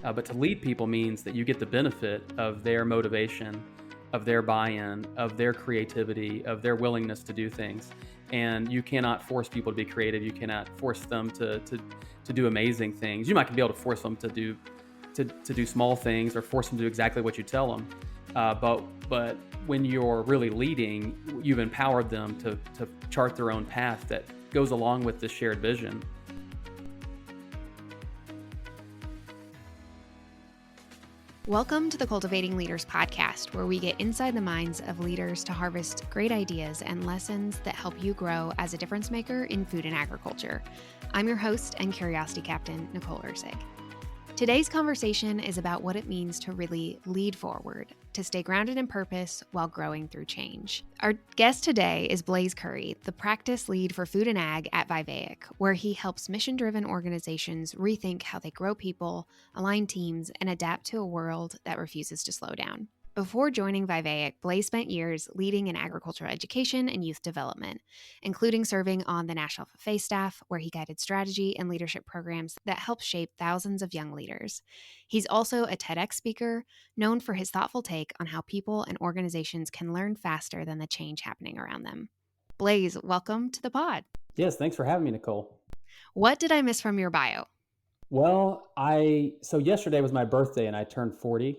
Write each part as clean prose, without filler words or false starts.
But to lead people means that you get the benefit of their motivation, of their buy-in, of their creativity, of their willingness to do things. And you cannot force people to be creative. You cannot force them to do amazing things. You might be able to force them to do small things or force them to do exactly what you tell them. But when you're really leading, you've empowered them to chart their own path that goes along with this shared vision. Welcome to the Cultivating Leaders Podcast, where we get inside the minds of leaders to harvest great ideas and lessons that help you grow as a difference maker in food and agriculture. I'm your host and curiosity captain, Nicole Ursig. Today's conversation is about what it means to really lead forward, to stay grounded in purpose while growing through change. Our guest today is Blaze Currie, the practice lead for food and ag at Vivayic, where he helps mission-driven organizations rethink how they grow people, align teams, and adapt to a world that refuses to slow down. Before joining Vivayic, Blaze spent years leading in agricultural education and youth development, including serving on the National FFA staff, where he guided strategy and leadership programs that help shape thousands of young leaders. He's also a TEDx speaker, known for his thoughtful take on how people and organizations can learn faster than the change happening around them. Blaze, welcome to the pod. Yes, thanks for having me, Nicole. What did I miss from your bio? Well, so yesterday was my birthday and I turned 40.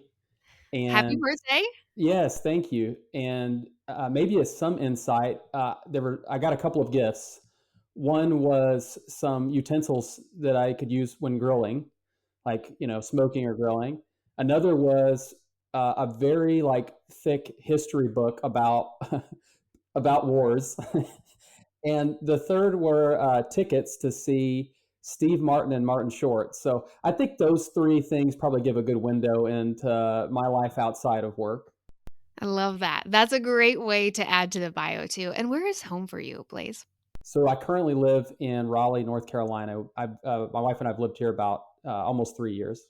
And happy birthday. Yes, thank you. And maybe as some insight, I got a couple of gifts. One was some utensils that I could use when grilling, like, smoking or grilling. Another was a very thick history book about about wars. And the third were tickets to see Steve Martin and Martin Short. So I think those three things probably give a good window into my life outside of work. I love that. That's a great way to add to the bio too. And where is home for you, Blaze? So I currently live in Raleigh, North Carolina. My wife and I have lived here about almost 3 years.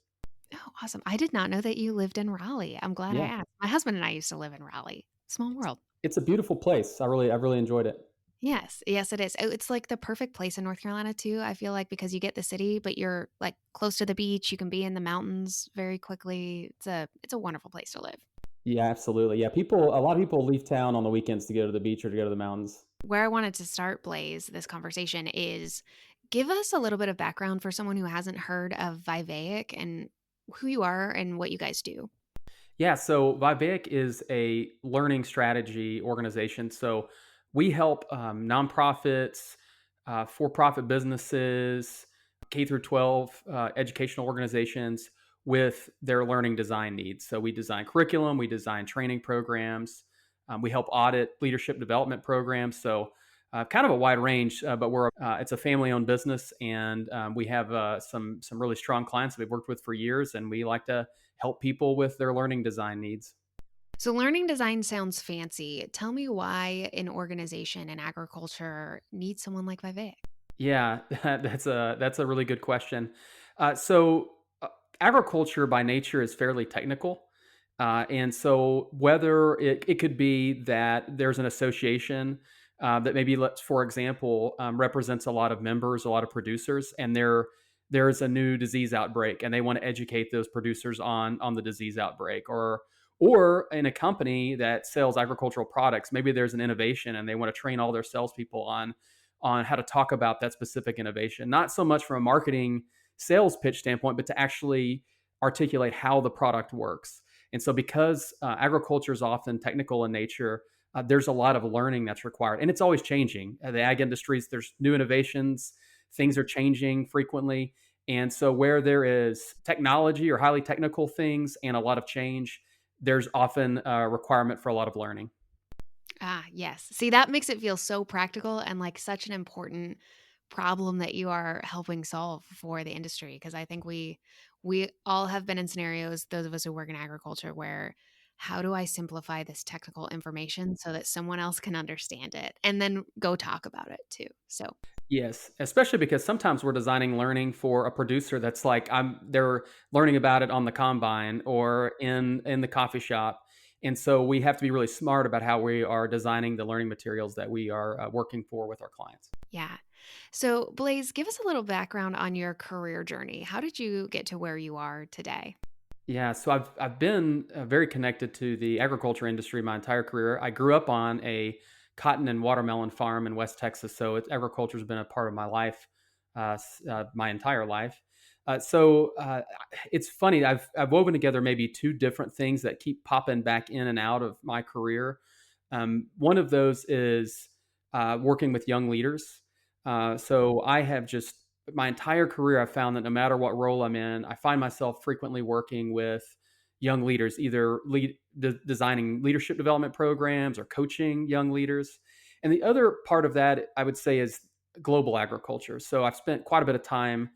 Oh, awesome. I did not know that you lived in Raleigh. I'm glad I asked. My husband and I used to live in Raleigh. Small world. It's a beautiful place. I've really enjoyed it. Yes, it is. It's like the perfect place in North Carolina too. I feel like because you get the city, but you're like close to the beach. You can be in the mountains very quickly. It's a wonderful place to live. Yeah, absolutely. Yeah, a lot of people leave town on the weekends to go to the beach or to go to the mountains. Where I wanted to start, Blaze, this conversation is give us a little bit of background for someone who hasn't heard of Vivayic and who you are and what you guys do. Yeah, so Vivayic is a learning strategy organization. So we help nonprofits, for-profit businesses, K through 12 educational organizations with their learning design needs. So we design curriculum, we design training programs, we help audit leadership development programs. So kind of a wide range, but it's a family-owned business, and we have some really strong clients that we've worked with for years, and we like to help people with their learning design needs. So learning design sounds fancy. Tell me why an organization in agriculture needs someone like Vivayic. Yeah, that's a really good question. So agriculture by nature is fairly technical. And so whether it could be that there's an association that maybe, for example, represents a lot of members, a lot of producers, and there's a new disease outbreak and they want to educate those producers on the disease outbreak, or in a company that sells agricultural products, maybe there's an innovation and they want to train all their salespeople on how to talk about that specific innovation, not so much from a marketing sales pitch standpoint, but to actually articulate how the product works. And so because agriculture is often technical in nature, there's a lot of learning that's required. And it's always changing. The ag industries, there's new innovations, things are changing frequently. And so where there is technology or highly technical things and a lot of change, there's often a requirement for a lot of learning. Ah, yes. See, that makes it feel so practical and like such an important problem that you are helping solve for the industry. Because I think we all have been in scenarios, those of us who work in agriculture, where how do I simplify this technical information so that someone else can understand it and then go talk about it too. So Yes, especially because sometimes we're designing learning for a producer that's like they're learning about it on the combine or in the coffee shop. And so we have to be really smart about how we are designing the learning materials that we are working for with our clients. Yeah. So, Blaze, give us a little background on your career journey. How did you get to where you are today? Yeah, so I've been very connected to the agriculture industry my entire career. I grew up on a cotton and watermelon farm in West Texas, so agriculture has been a part of my life my entire life. So it's funny. I've woven together maybe two different things that keep popping back in and out of my career. One of those is working with young leaders. So I have just my entire career, I've found that no matter what role I'm in, I find myself frequently working with young leaders, either designing leadership development programs or coaching young leaders. And the other part of that, I would say, is global agriculture. So I've spent quite a bit of time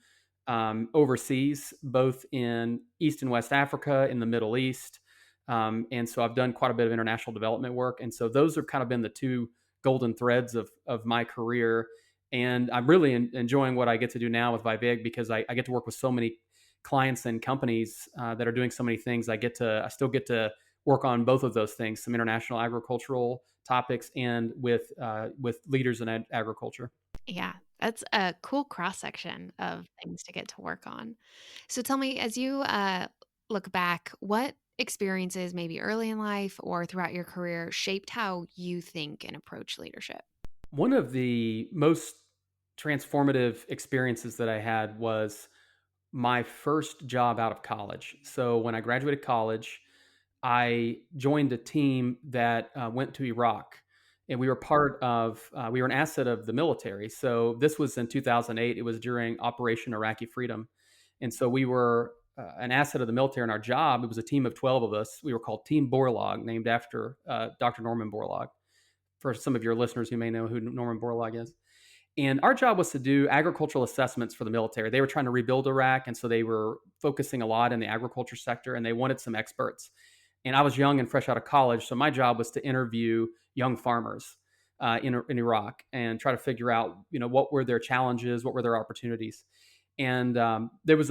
overseas, both in East and West Africa, in the Middle East. And so I've done quite a bit of international development work. And so those have kind of been the two golden threads of my career. And I'm really enjoying what I get to do now with Vivayic because I get to work with so many clients and companies that are doing so many things. I still get to work on both of those things, some international agricultural topics and with leaders in agriculture. Yeah, that's a cool cross section of things to get to work on. So, tell me, as you look back, what experiences, maybe early in life or throughout your career, shaped how you think and approach leadership? One of the most transformative experiences that I had was my first job out of college. So when I graduated college, I joined a team that went to Iraq, and we were an asset of the military. So this was in 2008. It was during Operation Iraqi Freedom, and so we were an asset of the military. In our job, it was a team of 12 of us. We were called Team Borlaug, named after Dr. Norman Borlaug. For some of your listeners who may know who Norman Borlaug is. And our job was to do agricultural assessments for the military. They were trying to rebuild Iraq, and so they were focusing a lot in the agriculture sector, and they wanted some experts. And I was young and fresh out of college, so my job was to interview young farmers in Iraq and try to figure out, what were their challenges, what were their opportunities. And there was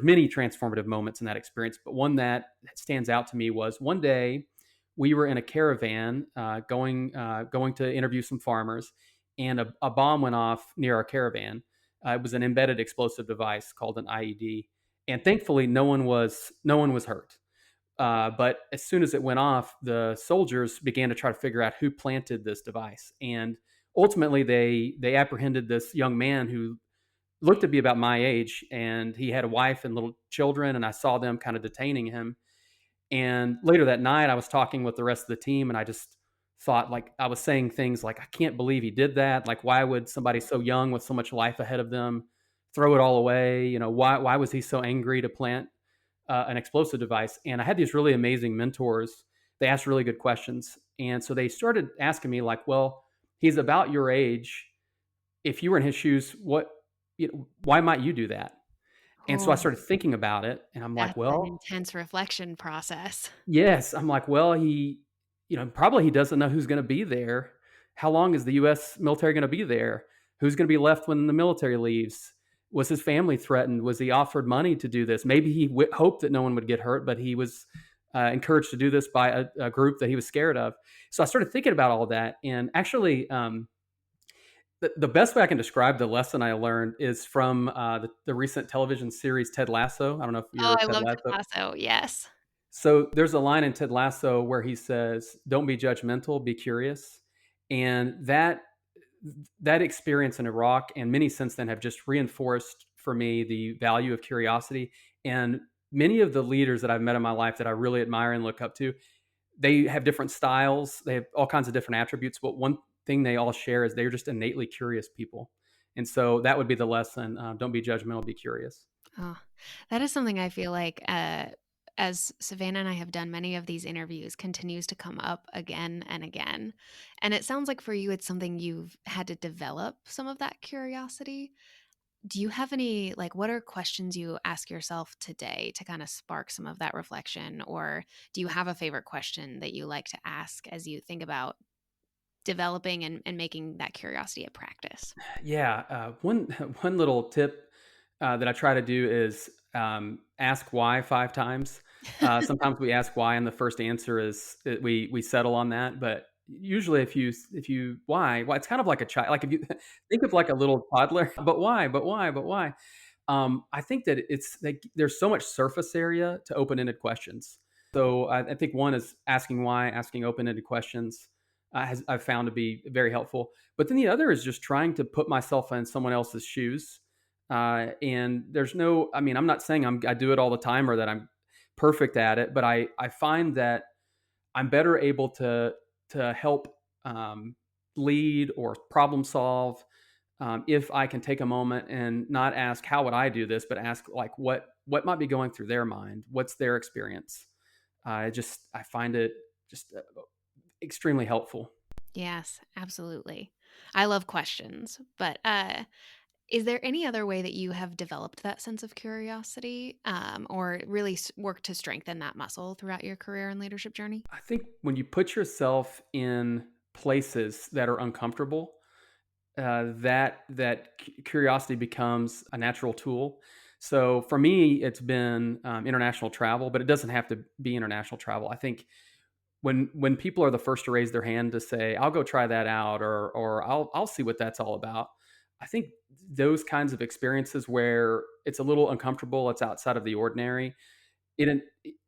many transformative moments in that experience, but one that stands out to me was one day we were in a caravan going to interview some farmers, and a bomb went off near our caravan. It was an embedded explosive device called an IED, and thankfully no one was hurt. But as soon as it went off, the soldiers began to try to figure out who planted this device, and ultimately they apprehended this young man who looked to be about my age, and he had a wife and little children, and I saw them kind of detaining him. And later that night, I was talking with the rest of the team, and I just thought, like, I was saying things like, I can't believe he did that. Like, why would somebody so young with so much life ahead of them throw it all away? Why was he so angry to plant an explosive device? And I had these really amazing mentors. They asked really good questions. And so they started asking me, like, well, he's about your age. If you were in his shoes, why might you do that? And so I Oh, started thinking about it, and I'm like, that's an well, intense reflection process. yes. I'm like, well, probably he doesn't know who's going to be there. How long is the US military going to be there? Who's going to be left when the military leaves? Was his family threatened? Was he offered money to do this? Maybe he hoped that no one would get hurt, but he was encouraged to do this by a group that he was scared of. So I started thinking about all that. And actually, the best way I can describe the lesson I learned is from the recent television series Ted Lasso. I don't know if Oh, you're I Ted love Ted Lasso. Lasso, yes. So there's a line in Ted Lasso where he says, "Don't be judgmental, be curious." And that experience in Iraq and many since then have just reinforced for me the value of curiosity. And many of the leaders that I've met in my life that I really admire and look up to, they have different styles, they have all kinds of different attributes, but one thing they all share is they're just innately curious people. And so that would be the lesson: don't be judgmental, be curious. Oh, that is something I feel like, as Savannah and I have done many of these interviews, continues to come up again and again. And it sounds like for you, it's something you've had to develop some of that curiosity. Do you have any, like, what are questions you ask yourself today to kind of spark some of that reflection? Or do you have a favorite question that you like to ask as you think about developing and making that curiosity a practice? Yeah, one one little tip that I try to do is ask why 5 times. Sometimes we ask why, and the first answer is we settle on that. But usually if you why it's kind of like a child, like if you think of like a little toddler, but why, but why. I think that it's like there's so much surface area to open-ended questions. So I think one is asking why, asking open-ended questions I've found to be very helpful. But then the other is just trying to put myself in someone else's shoes. And there's no, I mean, I'm not saying I do it all the time or that I'm perfect at it, but I find that I'm better able to help lead or problem solve if I can take a moment and not ask how would I do this, but ask like what might be going through their mind, what's their experience. I find it just extremely helpful. Yes, absolutely. I love questions, but is there any other way that you have developed that sense of curiosity, or really worked to strengthen that muscle throughout your career and leadership journey? I think when you put yourself in places that are uncomfortable, that curiosity becomes a natural tool. So for me, it's been international travel, but it doesn't have to be international travel. I think when people are the first to raise their hand to say, "I'll go try that out," or I'll see what that's all about. I think those kinds of experiences where it's a little uncomfortable, it's outside of the ordinary, it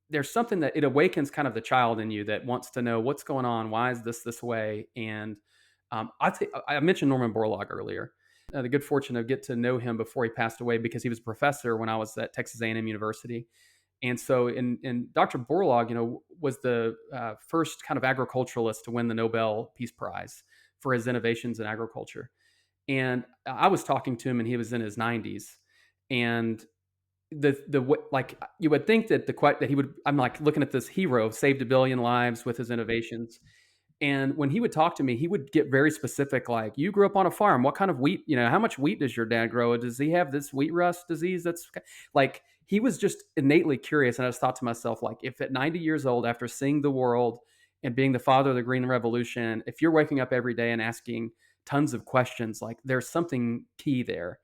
there's something that it awakens kind of the child in you that wants to know what's going on, why is this way, and I mentioned Norman Borlaug earlier. The good fortune to get to know him before he passed away because he was a professor when I was at Texas A&M University, and so in Dr. Borlaug, was the first kind of agriculturalist to win the Nobel Peace Prize for his innovations in agriculture. And I was talking to him, and he was in his 90s, and like you would think that that he would. I'm like looking at this hero, saved a billion lives with his innovations. And when he would talk to me, he would get very specific, like, you grew up on a farm. What kind of wheat, how much wheat does your dad grow? Does he have this wheat rust disease? That's like, he was just innately curious. And I just thought to myself, like, if at 90 years old, after seeing the world and being the father of the Green Revolution, if you're waking up every day and asking tons of questions, like, there's something key there.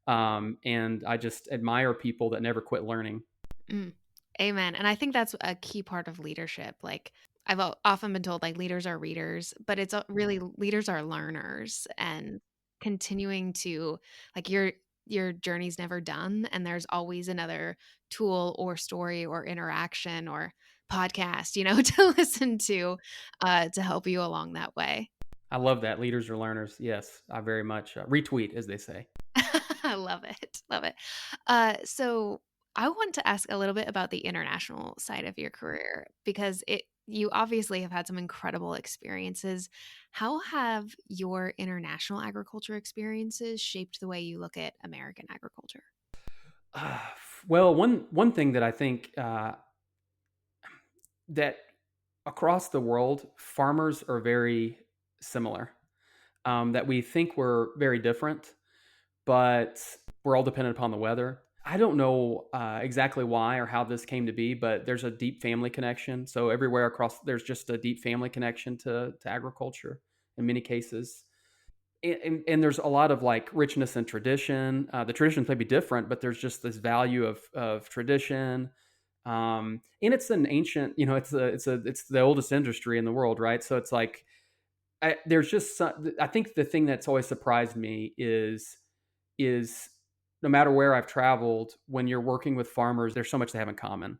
And I just admire people that never quit learning. Mm. Amen. And I think that's a key part of leadership. Like I've often been told, like leaders are readers, but it's really leaders are learners and continuing to like your journey's never done, and there's always another tool or story or interaction or podcast, to listen to help you along that way. I love that. Leaders are learners. Yes, I very much retweet, as they say. I love it. Love it. So I want to ask a little bit about the international side of your career because you obviously have had some incredible experiences. How have your international agriculture experiences shaped the way you look at American agriculture? Uh, well, one thing that I think that across the world, farmers are very similar. That we think we're very different, but we're all dependent upon the weather. I don't know exactly why or how this came to be, but there's a deep family connection. So everywhere across, there's just a deep family connection to agriculture in many cases. And there's a lot of like richness and tradition. The traditions may be different, but there's just this value of tradition. And it's an ancient, it's the oldest industry in the world, right? So it's like there's just I think the thing that's always surprised me is no matter where I've traveled, when you're working with farmers, there's so much they have in common.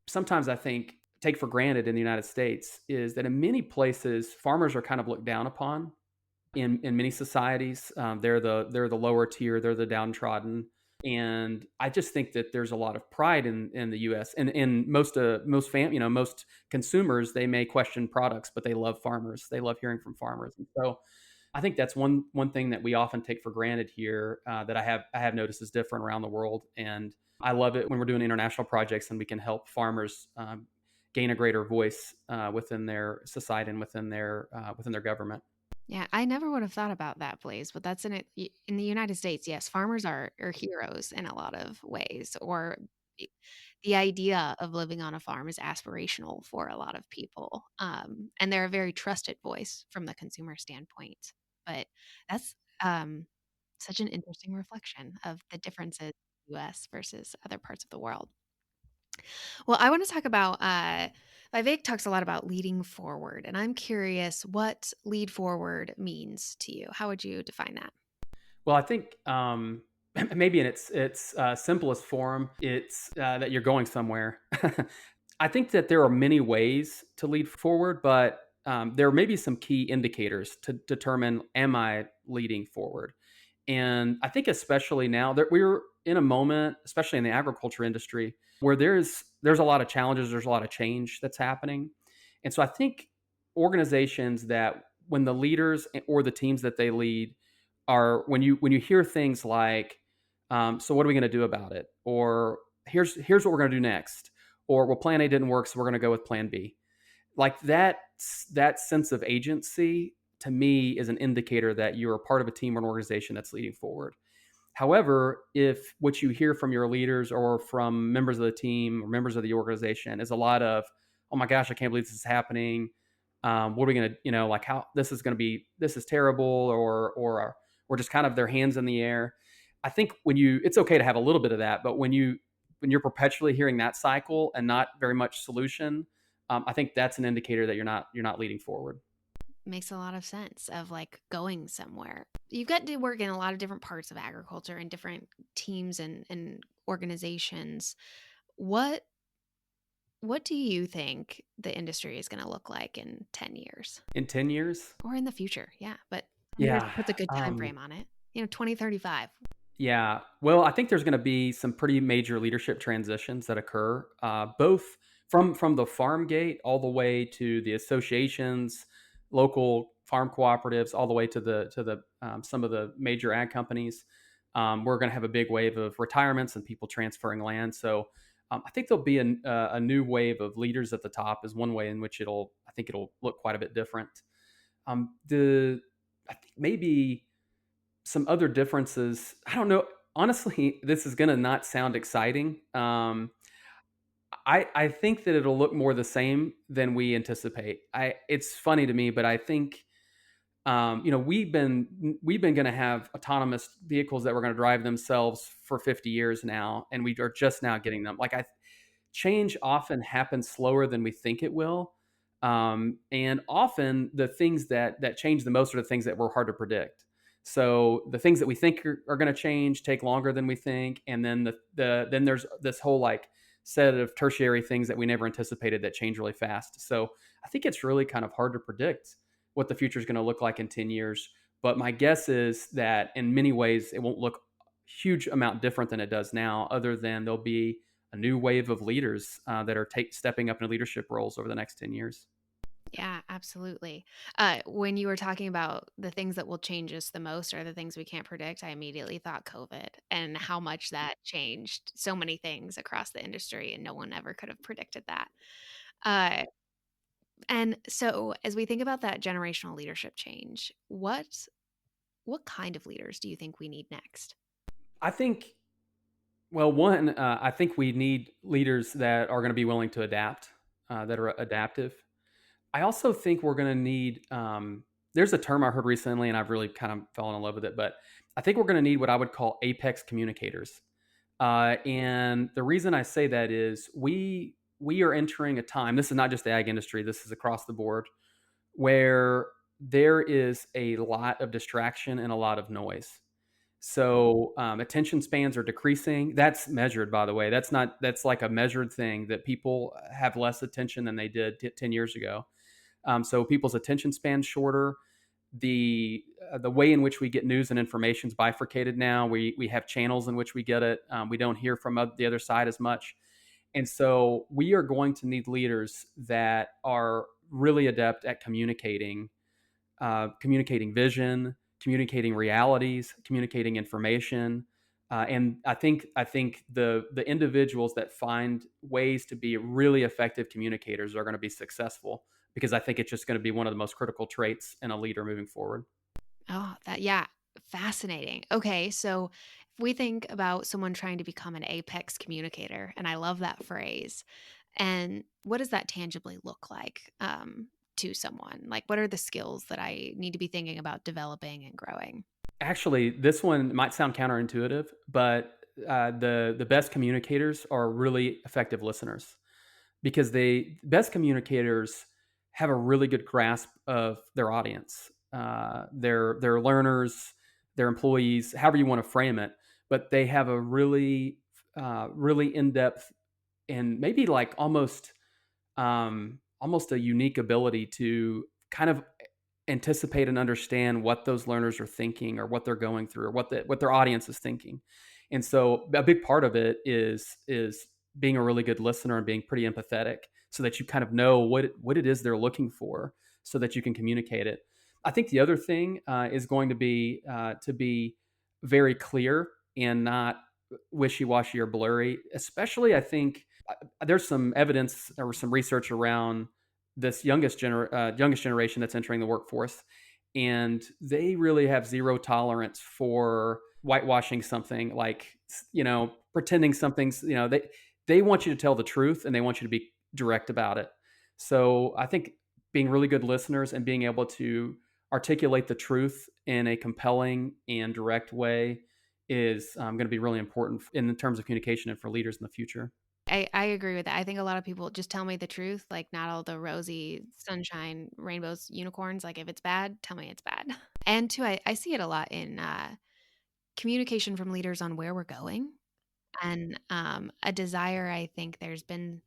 Sometimes I think take for granted in the United States is that in many places farmers are kind of looked down upon in many societies. They're the lower tier, they're the downtrodden, and I just think that there's a lot of pride in the U.S. and in most consumers. They may question products, but they love farmers. They love hearing from farmers, and so I think that's one thing that we often take for granted here that I have noticed is different around the world, and I love it when we're doing international projects and we can help farmers gain a greater voice within their society and within their government. Yeah, I never would have thought about that, Blaze, but that's in it in the United States. Yes, farmers are heroes in a lot of ways, or the the idea of living on a farm is aspirational for a lot of people, and they're a very trusted voice from the consumer standpoint. But that's such an interesting reflection of the differences in the U.S. versus other parts of the world. Well, I want to talk about Vivayic talks a lot about leading forward, and I'm curious what lead forward means to you. How would you define that? Well, I think maybe in its simplest form, it's that you're going somewhere. I think that there are many ways to lead forward, but there may be some key indicators to determine, am I leading forward? And I think especially now that we're in a moment, especially in the agriculture industry, where there's a lot of challenges, there's a lot of change that's happening. And so I think organizations that when the leaders or the teams that they lead are when you hear things like, so what are we going to do about it? Or here's what we're going to do next. Or well, plan A didn't work, so we're going to go with plan B. Like that sense of agency to me is an indicator that you're a part of a team or an organization that's leading forward. However, if what you hear from your leaders or from members of the team or members of the organization is a lot of, oh my gosh, I can't believe this is happening. What are we going to, like how this is going to be, this is terrible, or just kind of their hands in the air. I think it's okay to have a little bit of that, but when you're perpetually hearing that cycle and not very much solution, I think that's an indicator that you're not leading forward. Makes a lot of sense of like going somewhere. You've got to work in a lot of different parts of agriculture and different teams and organizations. What what do you think the industry is going to look like in 10 years In 10 years, or in the future? Yeah, but 10 years yeah. puts a good time frame on it. 2035. Yeah. Well, I think there's going to be some pretty major leadership transitions that occur, both from the farm gate all the way to the associations, local farm cooperatives, all the way to the some of the major ag companies. We're going to have a big wave of retirements and people transferring land. So I think there'll be a new wave of leaders at the top. Is one way in which I think it'll look quite a bit different. The I think maybe some other differences. I don't know. Honestly, this is going to not sound exciting. I think that it'll look more the same than we anticipate. It's funny to me, but I think we've been going to have autonomous vehicles that were going to drive themselves for 50 years now, and we are just now getting them. Change often happens slower than we think it will. And often the things that change the most are the things that were hard to predict. So the things that we think are going to change take longer than we think, and then then there's this whole like set of tertiary things that we never anticipated that change really fast. So I think it's really kind of hard to predict what the future is going to look like in 10 years. But my guess is that in many ways it won't look huge amount different than it does now, other than there'll be a new wave of leaders that are stepping up into leadership roles over the next 10 years. Yeah, absolutely. When you were talking about the things that will change us the most are the things we can't predict, I immediately thought COVID and how much that changed so many things across the industry, and no one ever could have predicted that. Uh, and so, as we think about that generational leadership change, what kind of leaders do you think we need next? I think, well, one, I think we need leaders that are going to be willing to adapt, that are adaptive. I also think we're going to need, there's a term I heard recently and I've really kind of fallen in love with it, but I think we're going to need what I would call apex communicators. And the reason I say that is we are entering a time, this is not just the ag industry, this is across the board, where there is a lot of distraction and a lot of noise. So attention spans are decreasing. That's measured, by the way. That's like a measured thing that people have less attention than they did 10 years ago. So people's attention span's shorter. The way in which we get news and information is bifurcated now. We have channels in which we get it. We don't hear from the other side as much, and so we are going to need leaders that are really adept at communicating vision, communicating realities, communicating information. And I think the individuals that find ways to be really effective communicators are going to be successful, because I think it's just going to be one of the most critical traits in a leader moving forward. Oh, yeah, fascinating. Okay, so if we think about someone trying to become an apex communicator, and I love that phrase, and what does that tangibly look like to someone? Like, what are the skills that I need to be thinking about developing and growing? Actually, this one might sound counterintuitive, but the best communicators are really effective listeners because they best communicators have a really good grasp of their audience, their learners, their employees, however you want to frame it. But they have a really in depth and maybe like almost a unique ability to kind of anticipate and understand what those learners are thinking or what they're going through or what their audience is thinking. And so a big part of it is being a really good listener and being pretty empathetic so that you kind of know what it is they're looking for so that you can communicate it. I think the other thing is going to be very clear and not wishy-washy or blurry. Especially, I think there's some evidence or some research around this youngest generation that's entering the workforce, and they really have zero tolerance for whitewashing something, like pretending something's they want you to tell the truth and they want you to be direct about it. So I think being really good listeners and being able to articulate the truth in a compelling and direct way is going to be really important in terms of communication and for leaders in the future. I agree with that. I think a lot of people just tell me the truth, like not all the rosy sunshine, rainbows, unicorns. Like if it's bad, tell me it's bad. And two, I see it a lot in communication from leaders on where we're going and a desire. I think there's been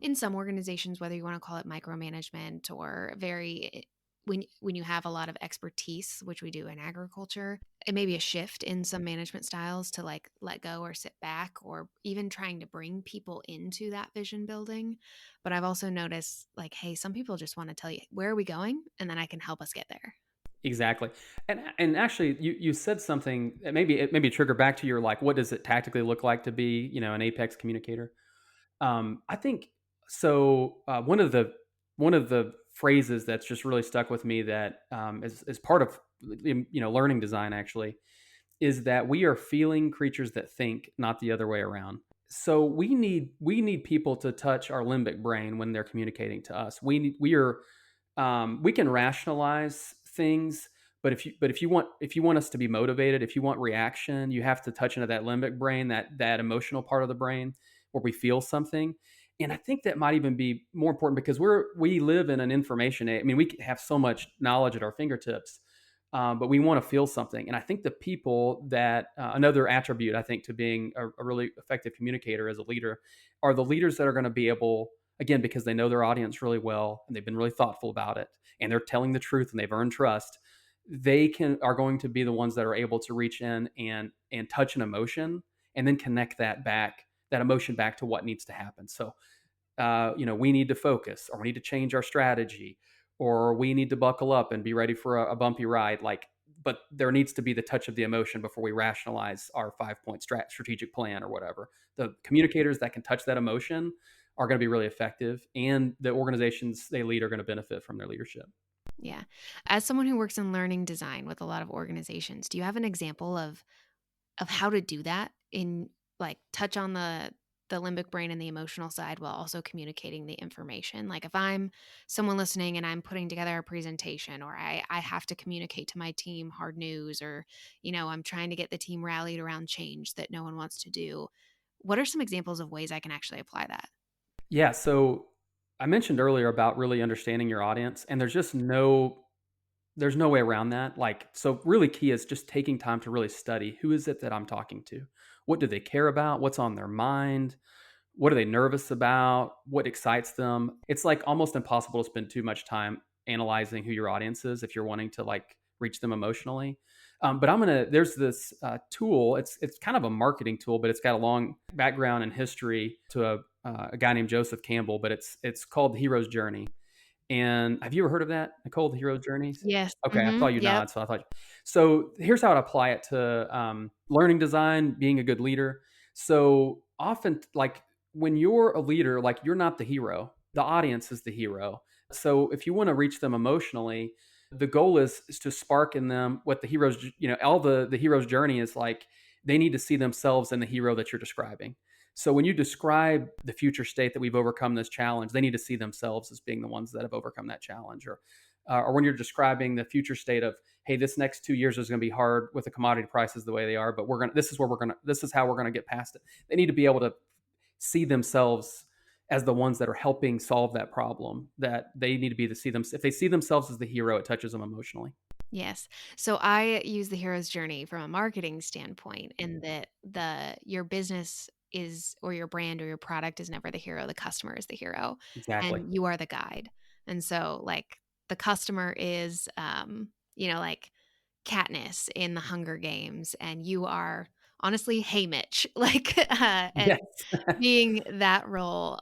in some organizations, whether you want to call it micromanagement or very when you have a lot of expertise, which we do in agriculture, it may be a shift in some management styles to like let go or sit back or even trying to bring people into that vision building. But I've also noticed like, hey, some people just want to tell you where are we going, and then I can help us get there. Exactly. And actually you said something that maybe trigger back to your, like, what does it tactically look like to be, an apex communicator? I think so. One of the phrases that's just really stuck with me that is part of learning design actually is that we are feeling creatures that think, not the other way around. So we need people to touch our limbic brain when they're communicating to us. We can rationalize things, but if you want us to be motivated, if you want reaction, you have to touch into that limbic brain, that emotional part of the brain where we feel something. And I think that might even be more important because we live in an information age. I mean, we have so much knowledge at our fingertips, but we want to feel something. And I think the people that another attribute I think to being a really effective communicator as a leader are the leaders that are going to be able, again, because they know their audience really well and they've been really thoughtful about it and they're telling the truth and they've earned trust. They are going to be the ones that are able to reach in and touch an emotion and then connect that emotion back to what needs to happen. So we need to focus, or we need to change our strategy, or we need to buckle up and be ready for a bumpy ride. But there needs to be the touch of the emotion before we rationalize our 5 point strategic plan or whatever. The communicators that can touch that emotion are going to be really effective, and the organizations they lead are going to benefit from their leadership. Yeah. As someone who works in learning design with a lot of organizations, do you have an example of how to do that in like touch on the limbic brain and the emotional side while also communicating the information? Like if I'm someone listening and I'm putting together a presentation or I have to communicate to my team hard news or, I'm trying to get the team rallied around change that no one wants to do. What are some examples of ways I can actually apply that? Yeah. So I mentioned earlier about really understanding your audience, and there's no way around that. Like, so really key is just taking time to really study who is it that I'm talking to? What do they care about? What's on their mind? What are they nervous about? What excites them? It's like almost impossible to spend too much time analyzing who your audience is if you're wanting to like reach them emotionally. But there's this tool. It's kind of a marketing tool, but it's got a long background and history to a guy named Joseph Campbell. But it's called the Hero's Journey. And have you ever heard of that, Nicole, the Hero's Journeys? Yes. Okay, I saw you Yep. nod, so I thought. So here's how I'd apply it to learning design, being a good leader. So often, like when you're a leader, like you're not the hero, the audience is the hero. So if you want to reach them emotionally, the goal is to spark in them what the hero's, all the hero's journey is like. They need to see themselves in the hero that you're describing. So when you describe the future state that we've overcome this challenge, they need to see themselves as being the ones that have overcome that challenge. Or or when you're describing the future state of, hey, this next 2 years is going to be hard with the commodity prices the way they are, but this is how we're going to get past it. They need to be able to see themselves as the ones that are helping solve that problem. That they need to be to see them. If they see themselves as the hero, it touches them emotionally. Yes. So I use the hero's journey from a marketing standpoint in that your business is or your brand or your product is never the hero, the customer is the hero Exactly. and you are the guide. And so like the customer is like Katniss in the Hunger Games and you are honestly hey Mitch like and Yes. being that role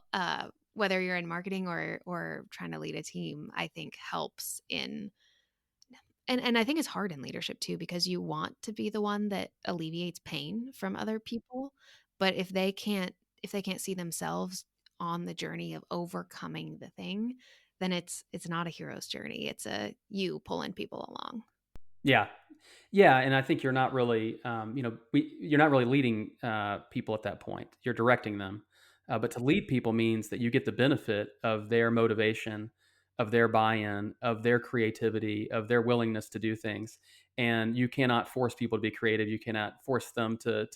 whether you're in marketing or trying to lead a team, I think helps in and I think it's hard in leadership too because you want to be the one that alleviates pain from other people, but if they can't see themselves on the journey of overcoming the thing, then it's not a hero's journey. It's a you pulling people along. Yeah. Yeah, and I think you're not really, you're not really leading people at that point. You're directing them, but to lead people means that you get the benefit of their motivation, of their buy-in, of their creativity, of their willingness to do things. And you cannot force people to be creative. You cannot force them to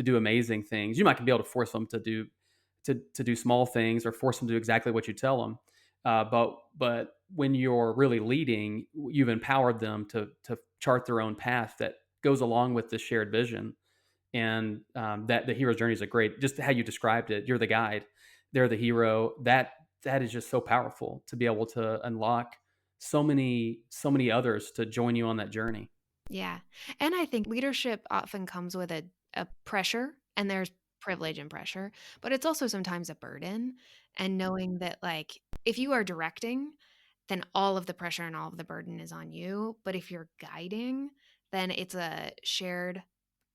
do amazing things. You might be able to force them to do small things or force them to do exactly what you tell them. But when you're really leading, you've empowered them to chart their own path that goes along with the shared vision. And that the hero's journey is a great, just how you described it. You're the guide, they're the hero. That is just so powerful to be able to unlock so many others to join you on that journey. Yeah. And I think leadership often comes with a pressure, and there's privilege and pressure, but it's also sometimes a burden. And knowing that, like, if you are directing, then all of the pressure and all of the burden is on you. But if you're guiding, then it's a shared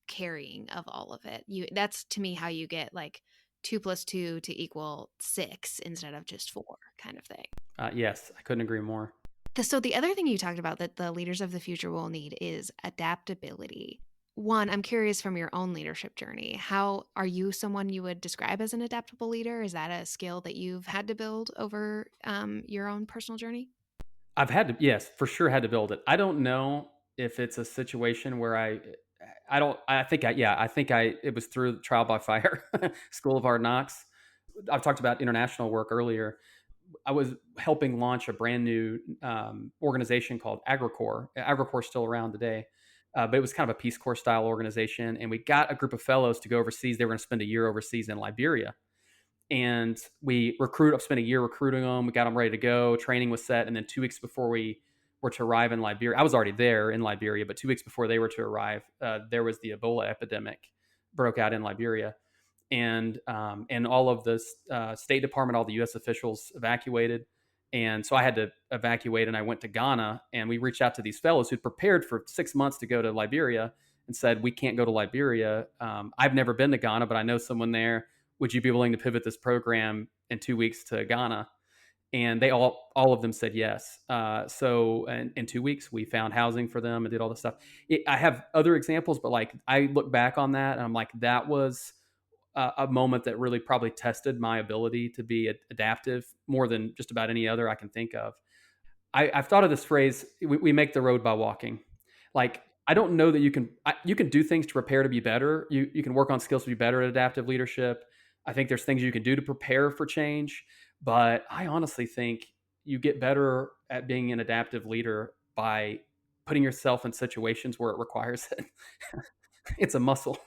carrying of all of it. That's to me how you get like 2 plus 2 to equal 6 instead of just 4 kind of thing. Yes, I couldn't agree more. So the other thing you talked about that the leaders of the future will need is adaptability. One, I'm curious from your own leadership journey, how are you someone you would describe as an adaptable leader? Is that a skill that you've had to build over your own personal journey? I've had to, yes, for sure had to build it. I don't know if it's a situation where I don't, I think I think it was through trial by fire, School of Hard Knocks. I've talked about international work earlier. I was helping launch a brand new organization called AgriCorps. AgriCorps is still around today, but it was kind of a Peace Corps style organization. And we got a group of fellows to go overseas. They were going to spend a year overseas in Liberia, and I spent a year recruiting them. We got them ready to go. Training was set, and then 2 weeks before we were to arrive in Liberia, I was already there in Liberia, but 2 weeks before they were to arrive, there was the Ebola epidemic broke out in Liberia, and all of the State Department, all the U.S. officials evacuated, and so I had to evacuate, and I went to Ghana, and we reached out to these fellows who'd prepared for 6 months to go to Liberia, and said, "We can't go to Liberia. I've never been to Ghana, but I know someone there. Would you be willing to pivot this program in 2 weeks to Ghana?" And they all of them said yes. So in 2 weeks, we found housing for them and did all this stuff. I have other examples, but like I look back on that and I'm like, that was a moment that really probably tested my ability to be adaptive more than just about any other I can think of. I've thought of this phrase: we make the road by walking. Like I don't know that you can do things to prepare to be better. You can work on skills to be better at adaptive leadership. I think there's things you can do to prepare for change, but I honestly think you get better at being an adaptive leader by putting yourself in situations where it requires it. It's a muscle.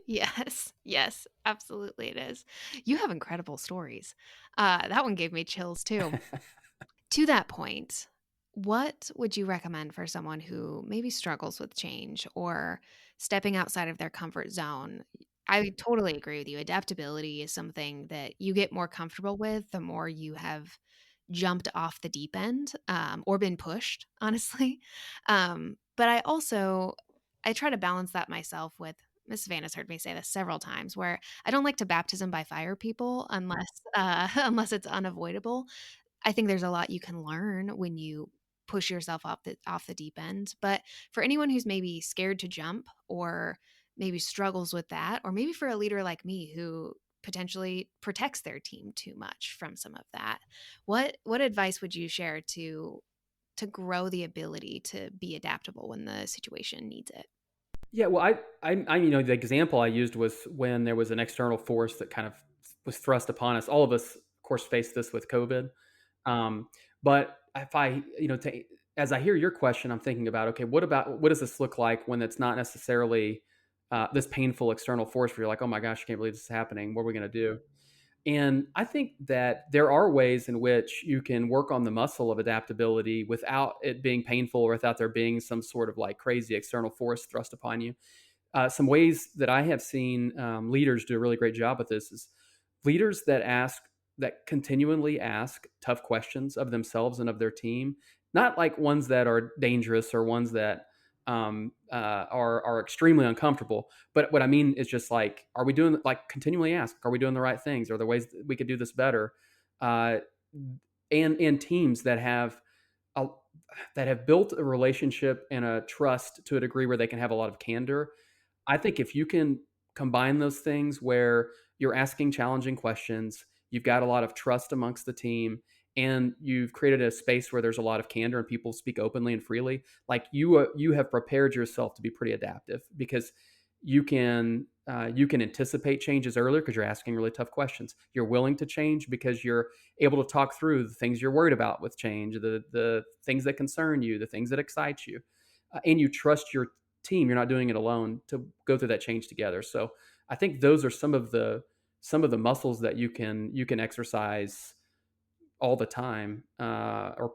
Yes, yes, absolutely it is. You have incredible stories. That one gave me chills too. To that point, what would you recommend for someone who maybe struggles with change or stepping outside of their comfort zone? I totally agree with you. Adaptability is something that you get more comfortable with the more you have jumped off the deep end or been pushed, honestly. But I try to balance that myself with Miss Savannah's heard me say this several times where I don't like to baptism by fire people unless unless it's unavoidable. I think there's a lot you can learn when you push yourself off the deep end. But for anyone who's maybe scared to jump or maybe struggles with that, or maybe for a leader like me who potentially protects their team too much from some of that, what advice would you share to to grow the ability to be adaptable when the situation needs it? Yeah, well, the example I used was when there was an external force that kind of was thrust upon us. All of us, of course, faced this with COVID. Um, but if I, as I hear your question, I'm thinking about, okay, what does this look like when it's not necessarily this painful external force where you're like, oh my gosh, I can't believe this is happening. What are we going to do? And I think that there are ways in which you can work on the muscle of adaptability without it being painful or without there being some sort of like crazy external force thrust upon you. Some ways that I have seen leaders do a really great job with this is leaders that continually ask tough questions of themselves and of their team, not like ones that are dangerous or ones that are extremely uncomfortable. But what I mean is just like, are we doing like continually ask, are we doing the right things? Are there ways that we could do this better? Uh, and teams a, that have built a relationship and a trust to a degree where they can have a lot of candor. I think if you can combine those things where you're asking challenging questions, you've got a lot of trust amongst the team, and you've created a space where there's a lot of candor and people speak openly and freely, like you have prepared yourself to be pretty adaptive because you can anticipate changes earlier because you're asking really tough questions. You're willing to change because you're able to talk through the things you're worried about with change, the things that concern you, the things that excite you, and you trust your team. You're not doing it alone to go through that change together. So I think those are some of the muscles that you can exercise all the time or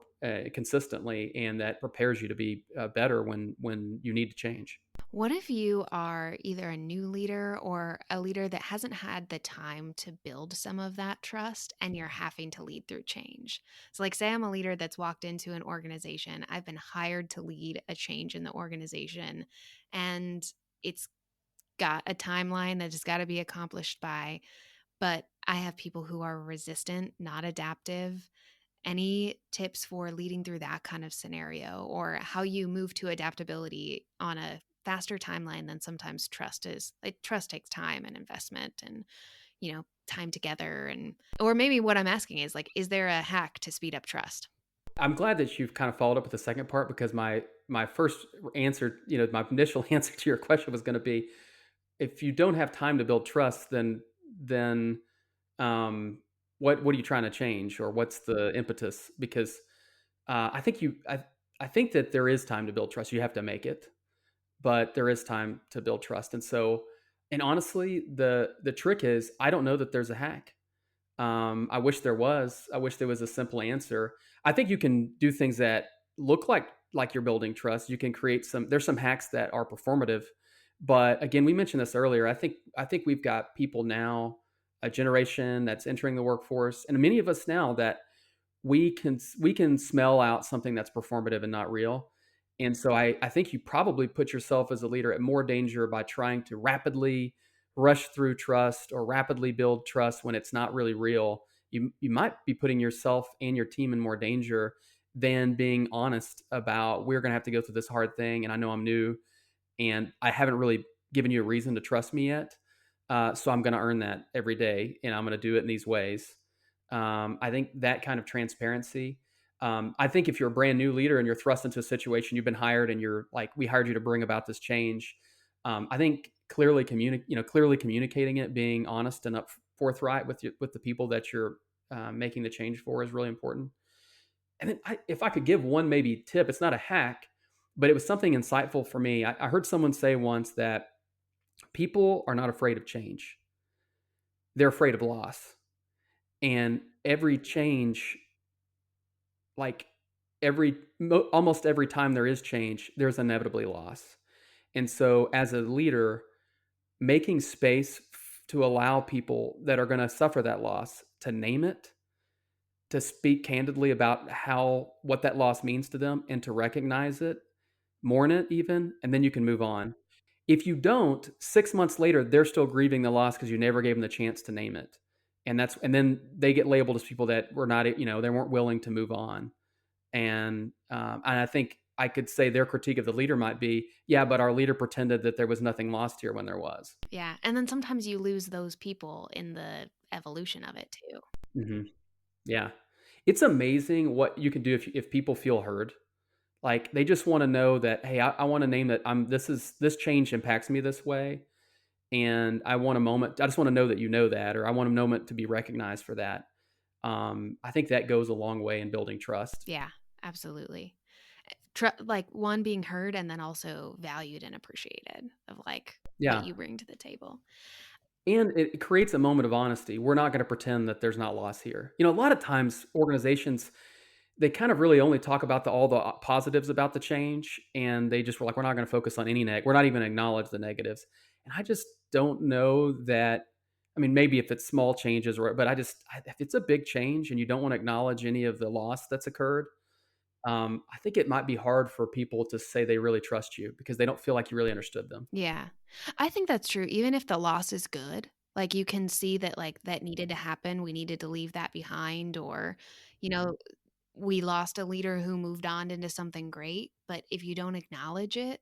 consistently, and that prepares you to be better when you need to change. What if you are either a new leader or a leader that hasn't had the time to build some of that trust and you're having to lead through change? So, like, say I'm a leader that's walked into an organization, I've been hired to lead a change in the organization, and it's got a timeline that has got to be accomplished by, but I have people who are resistant, not adaptive. Any tips for leading through that kind of scenario or how you move to adaptability on a faster timeline than sometimes trust is? Like, trust takes time and investment and, time together. And, or maybe what I'm asking is like, is there a hack to speed up trust? I'm glad that you've kind of followed up with the second part because my first answer, my initial answer to your question was going to be, if you don't have time to build trust, then um, what are you trying to change, or what's the impetus? Because I think that there is time to build trust. You have to make it, but there is time to build trust. And honestly, the trick is I don't know that there's a hack. I wish there was. I wish there was a simple answer. I think you can do things that look like you're building trust. You can create some. There's some hacks that are performative, but again, we mentioned this earlier. I think we've got people now, a generation that's entering the workforce, and many of us now that we can smell out something that's performative and not real. And so I think you probably put yourself as a leader at more danger by trying to rapidly rush through trust or rapidly build trust when it's not really real. You might be putting yourself and your team in more danger than being honest about, we're going to have to go through this hard thing, and I know I'm new and I haven't really given you a reason to trust me yet. So I'm going to earn that every day, and I'm going to do it in these ways. I think that kind of transparency. I think if you're a brand new leader and you're thrust into a situation, you've been hired, and you're like, we hired you to bring about this change. I think clearly communicating it, being honest and forthright with the people that you're making the change for is really important. And then if I could give one maybe tip, it's not a hack, but it was something insightful for me. I heard someone say once that people are not afraid of change; they're afraid of loss. And every change, like almost every time there is change, there's inevitably loss. And so, as a leader, making space to allow people that are going to suffer that loss to name it, to speak candidly about what that loss means to them, and to recognize it, mourn it even, and then you can move on. If you don't, 6 months later, they're still grieving the loss because you never gave them the chance to name it. And then they get labeled as people that were not, they weren't willing to move on. And I think I could say their critique of the leader might be, yeah, but our leader pretended that there was nothing lost here when there was. Yeah. And then sometimes you lose those people in the evolution of it too. Hmm. Yeah. It's amazing what you can do if people feel heard. Like they just want to know that, hey, I want to name that this change impacts me this way. And I want a moment. I just want to know that you know that, or I want a moment to be recognized for that. I think that goes a long way in building trust. Yeah, absolutely. Like one being heard and then also valued and appreciated of like what Yeah. you bring to the table. And it creates a moment of honesty. We're not going to pretend that there's not loss here. A lot of times organizations, they kind of really only talk about all the positives about the change, and they just were like, we're not going to focus on any we're not even acknowledge the negatives. And I just don't know that. I mean, maybe if it's small changes, or but if it's a big change and you don't want to acknowledge any of the loss that's occurred, I think it might be hard for people to say they really trust you because they don't feel like you really understood them. Yeah. I think that's true. Even if the loss is good, like you can see that like that needed to happen. We needed to leave that behind or, you know, we lost a leader who moved on into something great. But if you don't acknowledge it,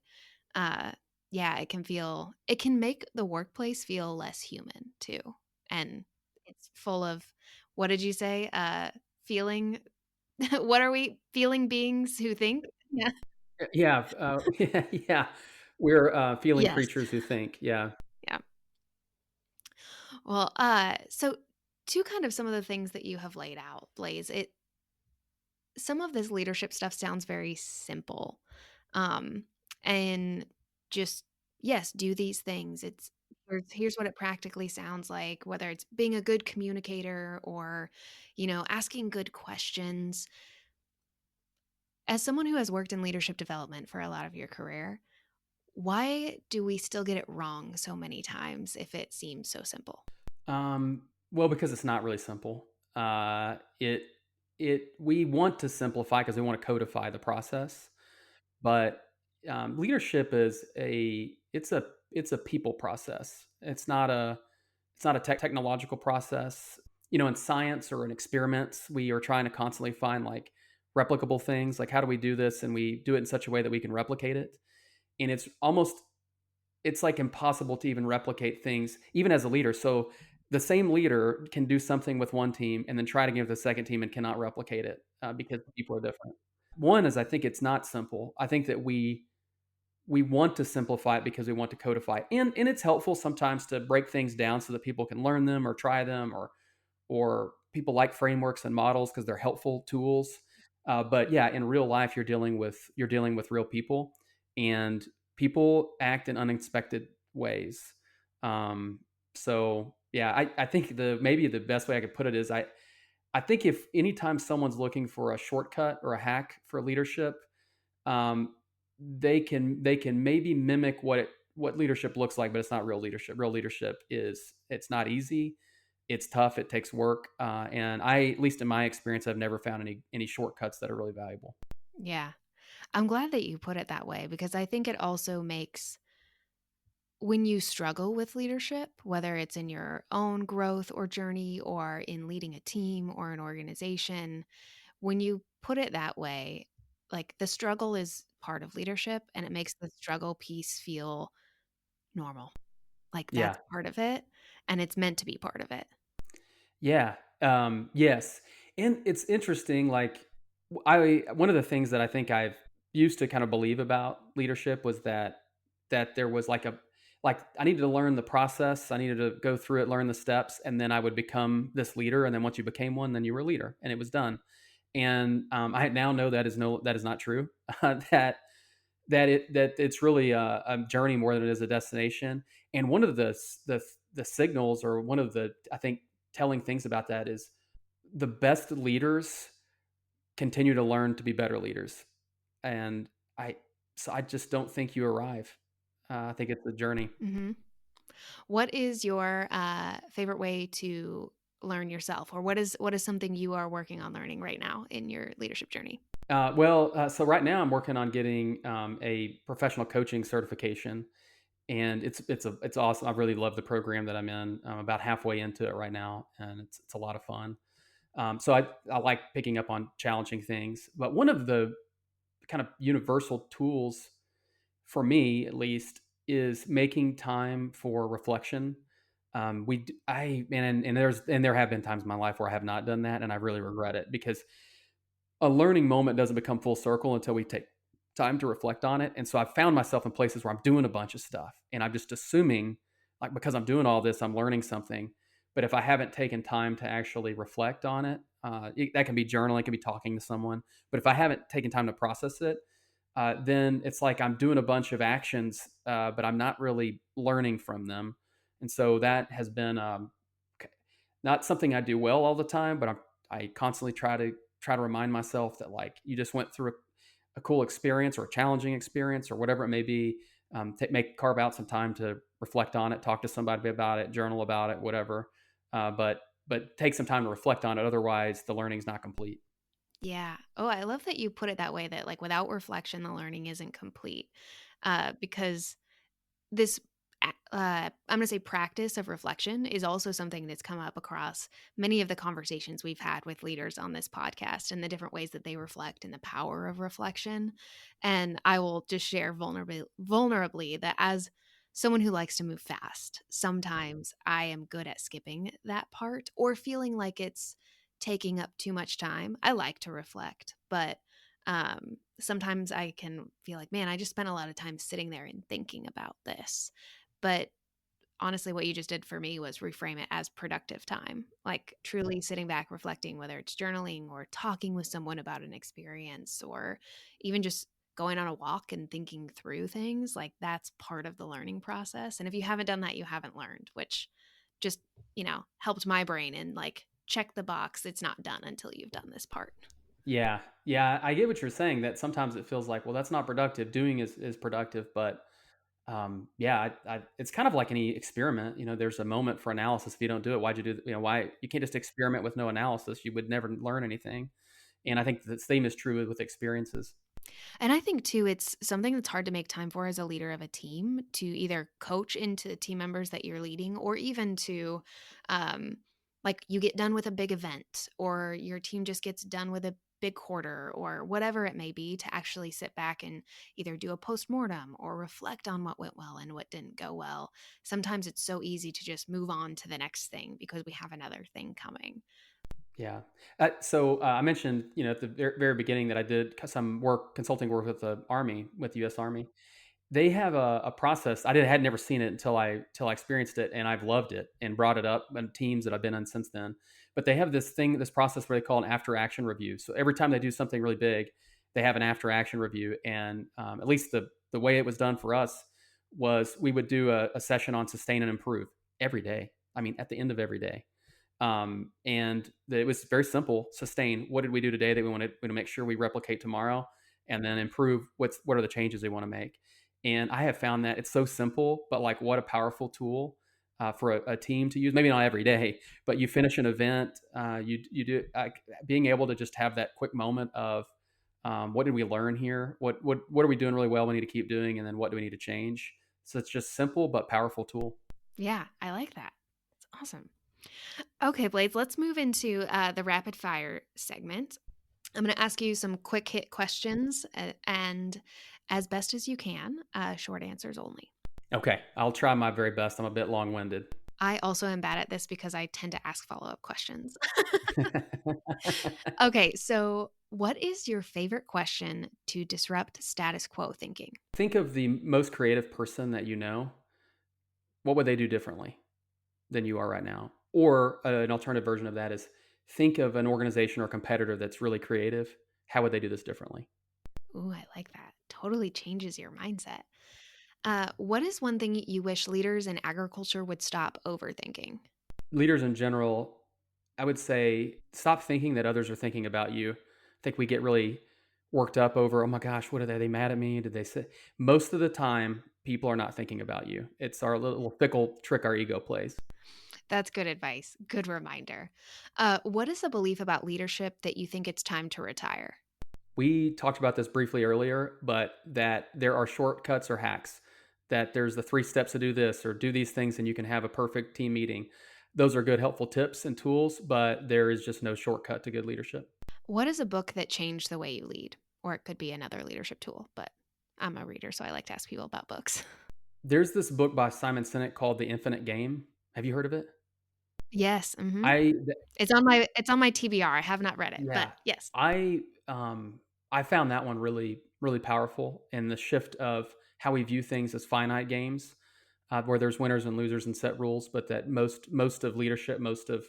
uh yeah, it can make the workplace feel less human too. And it's full of what did you say? Feeling what are we? Feeling beings who think? Yeah. Yeah, yeah, yeah. We're feeling Yes. creatures who think. Yeah. Yeah. Well, so to kind of some of the things that you have laid out, Blaze, some of this leadership stuff sounds very simple. Um, and just yes, do these things. Here's what it practically sounds like, whether it's being a good communicator or, asking good questions. As someone who has worked in leadership development for a lot of your career, why do we still get it wrong so many times if it seems so simple? Well, because it's not really simple. We want to simplify because we want to codify the process, but leadership is it's a people process. It's not a technological process. In science or in experiments, we are trying to constantly find like replicable things. Like how do we do this, and we do it in such a way that we can replicate it. And it's like impossible to even replicate things, even as a leader. So the same leader can do something with one team and then try to give the second team and cannot replicate it because people are different. One is I think it's not simple. I think that we want to simplify it because we want to codify it. And it's helpful sometimes to break things down so that people can learn them or try them, or people like frameworks and models because they're helpful tools. But yeah, in real life, you're dealing with real people, and people act in unexpected ways. Um, so yeah, I think maybe the best way I could put it is I think if anytime someone's looking for a shortcut or a hack for leadership, um, they can maybe mimic what leadership looks like, but it's not real leadership. Real leadership it's not easy, it's tough, it takes work, and at least in my experience, I've never found any shortcuts that are really valuable. Yeah. I'm glad that you put it that way because I think it also makes when you struggle with leadership, whether it's in your own growth or journey or in leading a team or an organization, when you put it that way, like the struggle is part of leadership and it makes the struggle piece feel normal. Like Yeah. that's part of it and it's meant to be part of it. Yeah. Yes. And it's interesting. Like, I one of the things that I think I've used to kind of believe about leadership was that there was like I needed to learn the process. I needed to go through it, learn the steps, and then I would become this leader. And then once you became one, then you were a leader, and it was done. And I now know that is not true. That it's really a journey more than it is a destination. And one of the signals, or one of the I think telling things about that, is the best leaders continue to learn to be better leaders. And I so I just don't think you arrive. I think it's a journey. Mhm. What is your favorite way to learn yourself, or what is something you are working on learning right now in your leadership journey? So right now I'm working on getting a professional coaching certification, and it's awesome. I really love the program that I'm in. I'm about halfway into it right now, and it's a lot of fun. So I like picking up on challenging things, but one of the kind of universal tools for me, at least, is making time for reflection. We d- I and there have been times in my life where I have not done that, and I really regret it because a learning moment doesn't become full circle until we time to reflect on it. And so I've found myself in places where I'm doing a bunch of stuff and I'm just assuming, like, because I'm doing all this, I'm learning something. But if I haven't taken time to actually reflect on it, that can be journaling, it can be talking to someone. But if I haven't taken time to process it, then it's like I'm doing a bunch of actions, but I'm not really learning from them. And so that has been not something I do well all the time, but I constantly try to remind myself that, like, you just went through a cool experience or a challenging experience or whatever it may be. Carve out some time to reflect on it, talk to somebody about it, journal about it, whatever. But take some time to reflect on it. Otherwise, the learning's not complete. Yeah. Oh, I love that you put it that way, that like without reflection, the learning isn't complete. Because this I'm going to say practice of reflection is also something that's come up across many of the conversations we've had with leaders on this podcast and the different ways that they reflect and the power of reflection. And I will just share vulnerably that as someone who likes to move fast, sometimes I am good at skipping that part or feeling like it's taking up too much time. I like to reflect, but sometimes I can feel like, man, I just spent a lot of time sitting there and thinking about this. But honestly, what you just did for me was reframe it as productive time, like truly sitting back, reflecting, whether it's journaling or talking with someone about an experience or even just going on a walk and thinking through things. Like that's part of the learning process. And if you haven't done that, you haven't learned, which just, helped my brain and like check the box. It's not done until you've done this part. Yeah, yeah, I get what you're saying. That sometimes it feels like, well, that's not productive. Doing is productive, but yeah, it's kind of like any experiment. There's a moment for analysis. If you don't do it, why'd you do it? Why you can't just experiment with no analysis? You would never learn anything. And I think the same is true with experiences. And I think too, it's something that's hard to make time for as a leader of a team to either coach into the team members that you're leading or even to, um, like you get done with a big event or your team just gets done with a big quarter or whatever it may be to actually sit back and either do a postmortem or reflect on what went well and what didn't go well. Sometimes it's so easy to just move on to the next thing because we have another thing coming. Yeah. So I mentioned, at the very beginning that I did some consulting work with the Army, with the U.S. Army. They have a process. Had never seen it until I experienced it, and I've loved it and brought it up in teams that I've been in since then. But they have this process where they call an after action review. So every time they do something really big, they have an after action review. And at least the way it was done for us was we would do a session on sustain and improve every day. I mean, at the end of every day. It was very simple. Sustain. What did we do today that we want to make sure we replicate tomorrow, and then improve. What are the changes we want to make? And I have found that it's so simple, but like what a powerful tool for a team to use. Maybe not every day, but you finish an event, you do being able to just have that quick moment of what did we learn here? What are we doing really well? We need to keep doing, and then what do we need to change? So it's just simple but powerful tool. Yeah, I like that. It's awesome. Okay, Blades, let's move into the rapid fire segment. I'm going to ask you some quick hit questions and as best as you can, short answers only. Okay, I'll try my very best. I'm a bit long winded. I also am bad at this because I tend to ask follow up questions. Okay, so what is your favorite question to disrupt status quo thinking? Think of the most creative person that you know. What would they do differently than you are right now? Or an alternative version of that is think of an organization or competitor that's really creative. How would they do this differently? Ooh, I like that. Totally changes your mindset. What is one thing you wish leaders in agriculture would stop overthinking? Leaders in general, I would say stop thinking that others are thinking about you. I think we get really worked up over, oh my gosh, what are they? Are they mad at me? Did they say? Most of the time, people are not thinking about you. It's our little fickle trick our ego plays. That's good advice. Good reminder. What is a belief about leadership that you think it's time to retire? We talked about this briefly earlier, but that there are shortcuts or hacks, that there's the 3 steps to do this or do these things and you can have a perfect team meeting. Those are good, helpful tips and tools, but there is just no shortcut to good leadership. What is a book that changed the way you lead? Or it could be another leadership tool, but I'm a reader, so I like to ask people about books. There's this book by Simon Sinek called The Infinite Game. Have you heard of it? Yes. I It's on my TBR. I have not read it, but Yeah. yes. I found that one really really powerful, and the shift of how we view things as finite games, where there's winners and losers and set rules, but that most of leadership, most of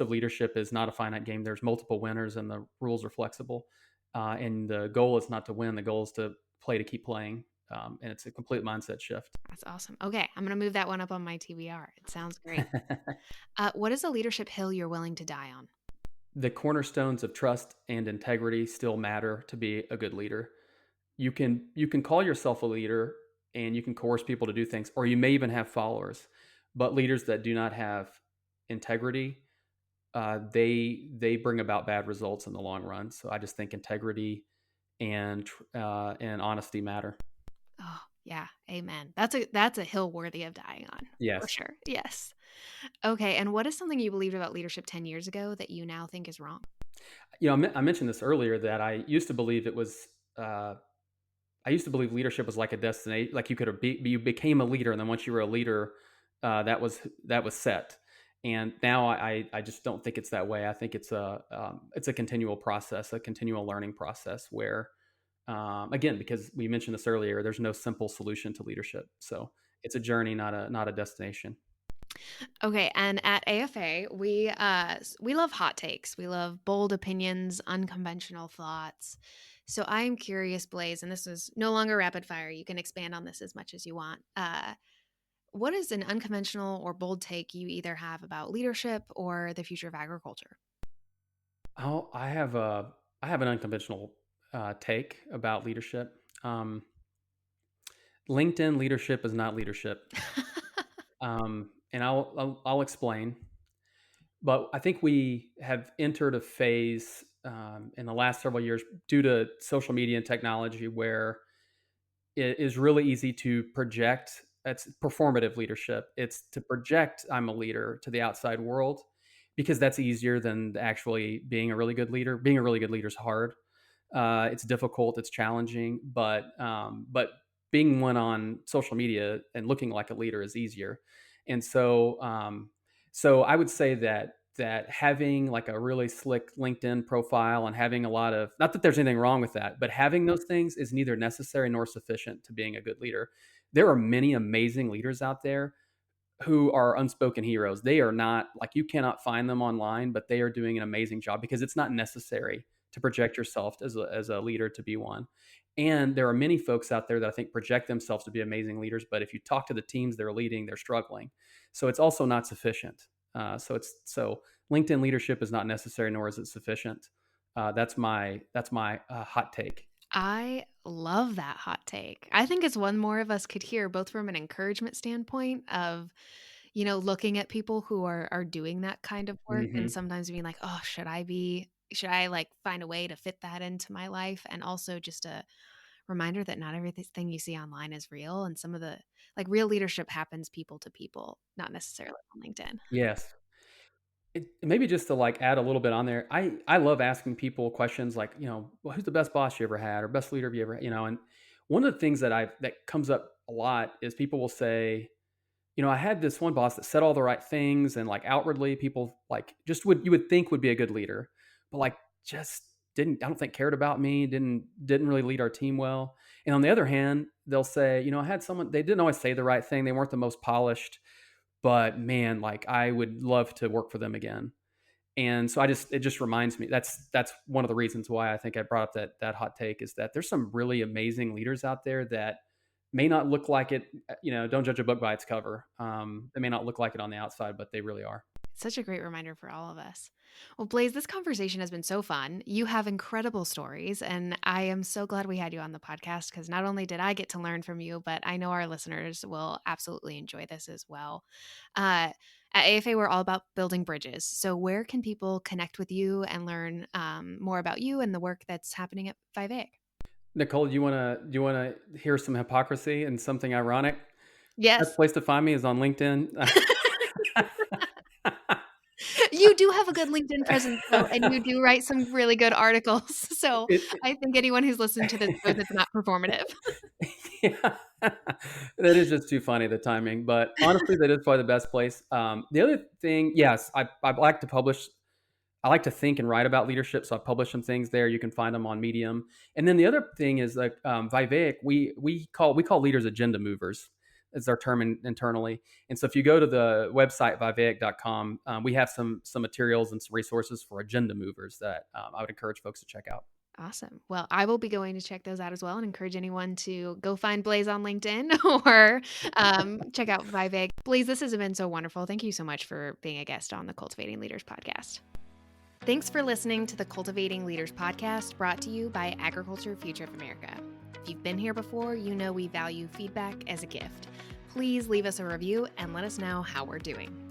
leadership is not a finite game. There's multiple winners, and the rules are flexible. And the goal is not to win; the goal is to play to keep playing. And it's a complete mindset shift. That's awesome. Okay, I'm going to move that one up on my TBR. It sounds great. What is a leadership hill you're willing to die on? The cornerstones of trust and integrity still matter to be a good leader. You can call yourself a leader and you can coerce people to do things, or you may even have followers. But leaders that do not have integrity, they bring about bad results in the long run. So I just think integrity and honesty matter. Oh, yeah. Amen. That's a hill worthy of dying on, for Yes. sure. Yes. Okay, and what is something you believed about leadership 10 years ago that you now think is wrong? I mentioned this earlier that I used to believe it was. I used to believe leadership was like a destination. Like you became a leader, and then once you were a leader, that was set. And now I just don't think it's that way. I think it's a continual process, a continual learning process where, again, because we mentioned this earlier, there's no simple solution to leadership. So it's a journey, not a destination. Okay, and at AFA, we love hot takes. We love bold opinions, unconventional thoughts. So I am curious, Blaze, and this is no longer rapid fire. You can expand on this as much as you want. What is an unconventional or bold take you either have about leadership or the future of agriculture? I have an unconventional take about leadership. LinkedIn leadership is not leadership, and I'll explain. But I think we have entered a phase in the last several years due to social media and technology where it is really easy to project. It's performative leadership. It's to project I'm a leader to the outside world because that's easier than actually being a really good leader. Being a really good leader is hard. It's difficult. It's challenging, but being one on social media and looking like a leader is easier. And so I would say that having like a really slick LinkedIn profile and having a lot of, not that there's anything wrong with that, but having those things is neither necessary nor sufficient to being a good leader. There are many amazing leaders out there who are unspoken heroes. They are not like, you cannot find them online, but they are doing an amazing job because it's not necessary to project yourself as a leader to be one. And there are many folks out there that I think project themselves to be amazing leaders, but if you talk to the teams they're leading, they're struggling. So it's also not sufficient. So LinkedIn leadership is not necessary, nor is it sufficient. That's my hot take. I love that hot take. I think it's one more of us could hear, both from an encouragement standpoint of, looking at people who are doing that kind of work and Hmm. sometimes being like, oh, should I like find a way to fit that into my life? And also just a reminder that not everything you see online is real. And some of the like real leadership happens people to people, not necessarily on LinkedIn. Yes. Maybe just to like add a little bit on there, I love asking people questions like, well, who's the best boss you ever had or best leader you ever had, and one of the things that comes up a lot is people will say, I had this one boss that said all the right things and like outwardly people like just would you would think would be a good leader, but like just didn't I don't think cared about me, didn't really lead our team well. And on the other hand, they'll say, I had someone they didn't always say the right thing, they weren't the most polished, but man, like I would love to work for them again. And so it just reminds me that's one of the reasons why I think I brought up that hot take is that there's some really amazing leaders out there that may not look like it. Don't judge a book by its cover. They may not look like it on the outside, but they really are. Such a great reminder for all of us. Well, Blaze, this conversation has been so fun. You have incredible stories, and I am so glad we had you on the podcast because not only did I get to learn from you, but I know our listeners will absolutely enjoy this as well. At AFA, we're all about building bridges. So, where can people connect with you and learn more about you and the work that's happening at Vivayic? Nicole, do you wanna hear some hypocrisy and something ironic? Best Yes. place to find me is on LinkedIn. You do have a good LinkedIn presence, though, and you do write some really good articles. So it, I think anyone who's listened to this knows it's not performative. yeah, that is just too funny, the timing. But honestly, that is probably the best place. The other thing, yes, I like to publish. I like to think and write about leadership, so I publish some things there. You can find them on Medium. And then the other thing is like Vivayic, we call leaders agenda movers. Is our term internally. And so if you go to the website vivayic.com, we have some materials and some resources for agenda movers that I would encourage folks to check out. Awesome. Well, I will be going to check those out as well and encourage anyone to go find Blaze on LinkedIn or check out Vivac. Blaze, this has been so wonderful. Thank you so much for being a guest on the Cultivating Leaders podcast. Thanks for listening to the Cultivating Leaders podcast brought to you by Agriculture Future of America. If you've been here before, you know we value feedback as a gift. Please leave us a review and let us know how we're doing.